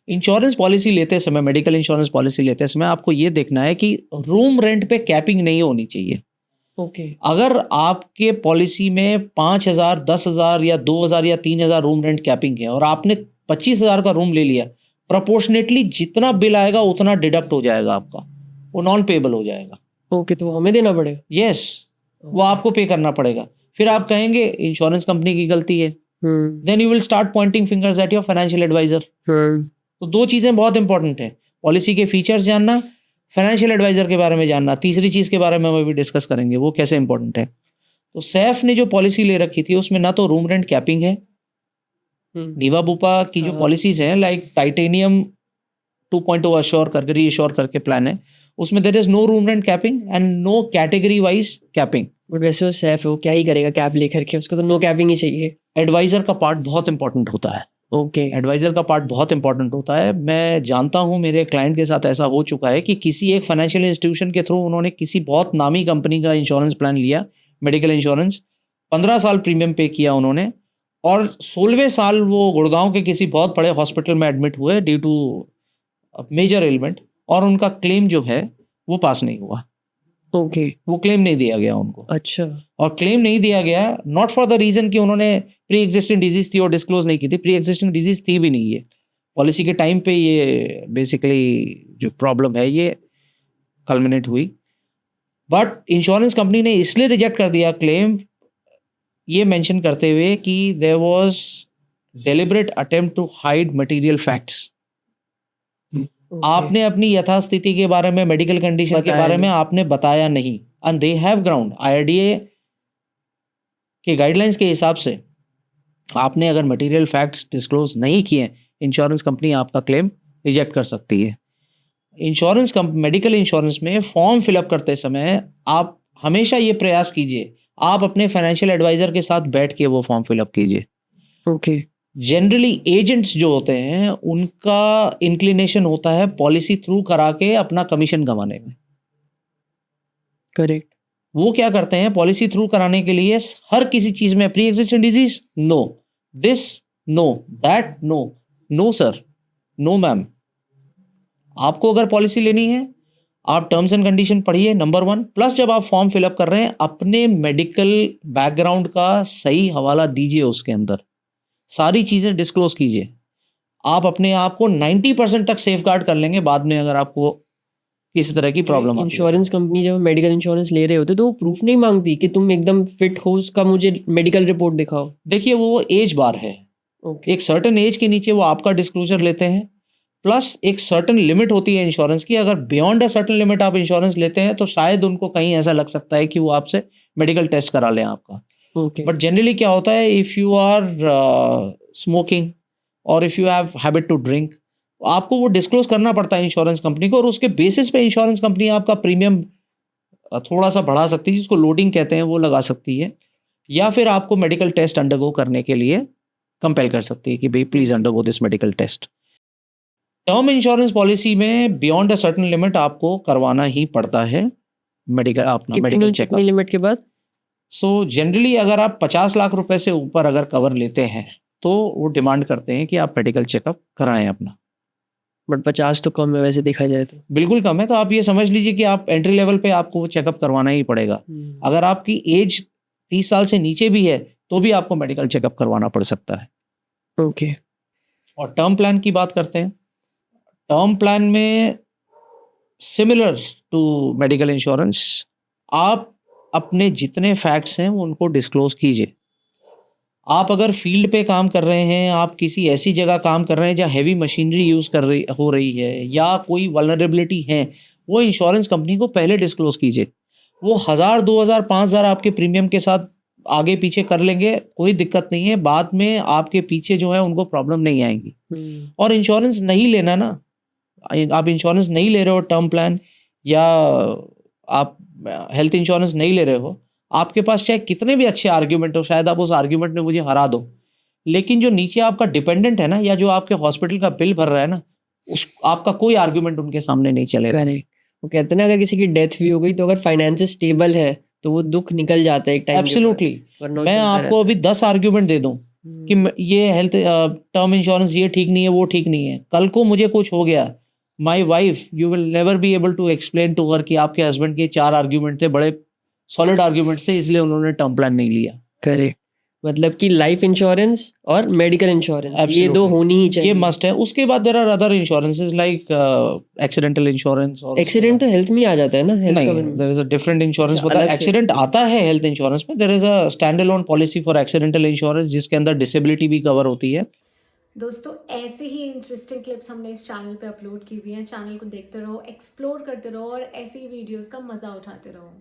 Insurance policy लेते समय, medical insurance policy लेते समय आपको ये देखना है कि रूम रेंट पे कैपिंग नहीं होनी चाहिए। ओके। अगर आपके पॉलिसी में 5,000, 10,000 या 2,000 या 3,000 रूम रेंट कैपिंग है और आपने 25,000 का रूम ले लिया, प्रोपोर्शनेटली जितना बिल आएगा उतना डिडक्ट हो जाएगा आपका, वो नॉन पेबल हो जाएगा। ओके, तो हमें देना पड़ेगा? यस, वो आपको पे करना पड़ेगा। फिर आप कहेंगे इंश्योरेंस कंपनी की गलती है, then you will start pointing fingers at your financial advisor. तो दो चीज़ें बहुत इंपॉर्टेंट है, पॉलिसी के फीचर्स जानना, फाइनेंशियल एडवाइजर के बारे में जानना। तीसरी चीज़ के बारे में हम अभी डिस्कस करेंगे, वो कैसे इंपॉर्टेंट है। तो सैफ ने जो पॉलिसी ले रखी थी उसमें ना तो रूम रेंट कैपिंग है, नीवा बुपा की जो पॉलिसीज हैं लाइक टाइटेनियम 2.0 अश्योर करके रीअश्योर करके प्लान है, उसमें there is no room rent capping and no category wise capping. But वैसे वो सैफ है, वो क्या ही करेगा कैप लेकर के, उसको तो नो कैपिंग ही चाहिए। एडवाइजर का पार्ट बहुत इंपॉर्टेंट होता है। ओके। एडवाइजर का पार्ट बहुत इंपॉर्टेंट होता है। मैं जानता हूं मेरे क्लाइंट के साथ ऐसा हो चुका है कि किसी एक फाइनेंशियल इंस्टीट्यूशन के थ्रू उन्होंने किसी बहुत नामी कंपनी का इंश्योरेंस प्लान लिया, मेडिकल इंश्योरेंस, 15 साल प्रीमियम पे किया उन्होंने, और 16वें साल वो गुड़गांव के किसी बहुत बड़े हॉस्पिटल में एडमिट हुए ड्यू टू मेजर एलिमेंट, और उनका क्लेम जो है वो पास नहीं हुआ। ओके। वो क्लेम नहीं दिया गया उनको। अच्छा। और क्लेम नहीं दिया गया नॉट फॉर द रीजन कि उन्होंने प्री एग्जिस्टिंग डिजीज थी और डिस्क्लोज नहीं की थी, प्री एग्जिस्टिंग डिजीज थी भी नहीं। ये पॉलिसी के टाइम पे ये बेसिकली जो प्रॉब्लम है ये कल्मिनेट हुई, बट इंश्योरेंस कंपनी ने इसलिए रिजेक्ट कर दिया क्लेम ये मेंशन करते हुए कि there was deliberate attempt to hide material facts. आपने अपनी यथास्थिति के बारे में, मेडिकल कंडीशन के बारे में आपने बताया नहीं, and they have ground. IRDA के गाइडलाइंस के हिसाब से आपने अगर मटेरियल फैक्ट्स डिस्क्लोज नहीं किए, इंश्योरेंस कंपनी आपका क्लेम रिजेक्ट कर सकती है। इंश्योरेंस मेडिकल इंश्योरेंस में फॉर्म फिलअप करते समय आप हमेशा ये प्रयास कीजिए, आप अपने फाइनेंशियल एडवाइजर के साथ बैठ के वो फॉर्म फिलअप कीजिए। ओके। जनरली एजेंट्स जो होते हैं उनका इंक्लिनेशन होता है पॉलिसी थ्रू करा के अपना कमीशन कमाने में। करेक्ट। वो क्या करते हैं, पॉलिसी थ्रू कराने के लिए हर किसी चीज में pre existing disease no, this no, that no, no sir, no ma'am. आपको अगर पॉलिसी लेनी है आप टर्म्स एंड कंडीशन पढ़िए, नंबर 1, प्लस जब आप फॉर्म फिलअप कर रहे हैं अपने मेडिकल बैकग्राउंड का सही हवाला दीजिए, उसके अंदर सारी चीजें डिस्क्लोज कीजिए। आप अपने आप को 90% तक सेफगार्ड कर लेंगे बाद में अगर आपको किसी तरह की प्रॉब्लम आती है। इंश्योरेंस कंपनी जब मेडिकल इंश्योरेंस ले रहे होते तो वो प्रूफ नहीं मांगती कि तुम एकदम फिट हो, उसका मुझे मेडिकल रिपोर्ट दिखाओ? देखिए वो एज बार है, एक सर्टन एज के नीचे वो आपका डिस्क्लोजर लेते हैं, प्लस एक सर्टन लिमिट होती है इंश्योरेंस की। अगर बियॉन्ड अ सर्टन लिमिट आप इंश्योरेंस लेते हैं तो शायद उनको कहीं ऐसा लग सकता है कि वो आपसे मेडिकल टेस्ट करा लें आपका। बट जनरली क्या होता है, इफ़ यू आर स्मोकिंग और if you have habit to drink, आपको वो डिस्क्लोज करना पड़ता है इंश्योरेंस कंपनी को, और उसके बेसिस पे इंश्योरेंस कंपनी आपका प्रीमियम थोड़ा सा बढ़ा सकती है, जिसको लोडिंग कहते हैं, वो लगा सकती है, या फिर आपको मेडिकल टेस्ट अंडरगो करने के लिए कंपेल कर सकती है कि भाई please undergo this medical test. Term insurance policy में बियॉन्ड अ सर्टेन लिमिट आपको करवाना ही पड़ता है मेडिकल, अपना मेडिकल चेकअप लिमिट के बाद। सो जनरली अगर आप 50 लाख रुपए से ऊपर अगर कवर लेते हैं तो वो डिमांड करते हैं कि आप मेडिकल चेकअप कराएं अपना। बट 50 तो कम है वैसे देखा जाए तो। बिल्कुल कम है, तो आप ये समझ लीजिए कि आप एंट्री लेवल पे आपको वो चेकअप करवाना ही पड़ेगा। अगर आपकी एज 30 साल से नीचे भी है तो भी आपको मेडिकल चेकअप करवाना पड़ सकता है। ओके। और टर्म प्लान की बात करते हैं। टर्म प्लान में सिमिलर टू मेडिकल इंश्योरेंस, आप अपने जितने फैक्ट्स हैं उनको डिस्क्लोज कीजिए। आप अगर फील्ड पे काम कर रहे हैं, आप किसी ऐसी जगह काम कर रहे हैं जहाँ हैवी मशीनरी यूज़ हो रही है या कोई वल्नरेबिलिटी है, वो इंश्योरेंस कंपनी को पहले डिस्क्लोज कीजिए। वो 1000, 2000, 5000 आपके प्रीमियम के साथ आगे पीछे कर लेंगे, कोई दिक्कत नहीं है, बाद में आपके पीछे जो है उनको प्रॉब्लम नहीं आएंगी। और इंश्योरेंस नहीं लेना ना, आप इंश्योरेंस नहीं ले रहे हो टर्म प्लान या आप हेल्थ इंश्योरेंस नहीं ले रहे हो, आपके पास चाहे कितने भी अच्छे आर्ग्यूमेंट हो, शायद आप उस आर्ग्यूमेंट में मुझे हरा दो, लेकिन जो नीचे आपका डिपेंडेंट है ना, या जो आपके हॉस्पिटल का बिल भर रहा है ना, उस आपका कोई आर्ग्यूमेंट उनके सामने नहीं चलेगा। वो कहते हैं ना, अगर किसी की डेथ भी हो गई तो अगर फाइनेंसेस स्टेबल है तो वो दुख निकल जाता है एक टाइम। एब्सोल्युटली। मैं आपको अभी 10 आर्ग्यूमेंट दे दूं, कि ये हेल्थ टर्म इंश्योरेंस ये ठीक नहीं है, वो ठीक नहीं है। कल को मुझे कुछ हो गया, my wife, you will never be able to explain to her कि आपके हस्बैंड के 4 आर्ग्यूमेंट थे, बड़े सॉलिड आर्ग्यूमेंट थे, इसलिए उन्होंने टर्म प्लान नहीं लिया। करेक्ट। मतलब कि लाइफ इंश्योरेंस और मेडिकल इंश्योरेंस ये Absolutely. दो होनी ही चाहिए। ये मस्ट है। उसके बाद there are other insurances like accidental insurance और एक्सीडेंट तो हेल्थ में ही आ जाता है ना, हेल्थ नहीं, कवर में। There is a different insurance अच्छा, होता है। अलग से। एक्सीडेंट आता है हेल्थ इंश्योरेंस में, there is a standalone policy for accidental insurance जिसके अंदर डिसेबिलिटी भी कवर होती है। दोस्तों ऐसे ही इंटरेस्टिंग क्लिप्स हमने इस चैनल पे अपलोड की हुई हैं। चैनल को देखते रहो, एक्सप्लोर करते रहो और ऐसी वीडियोस का मज़ा उठाते रहो।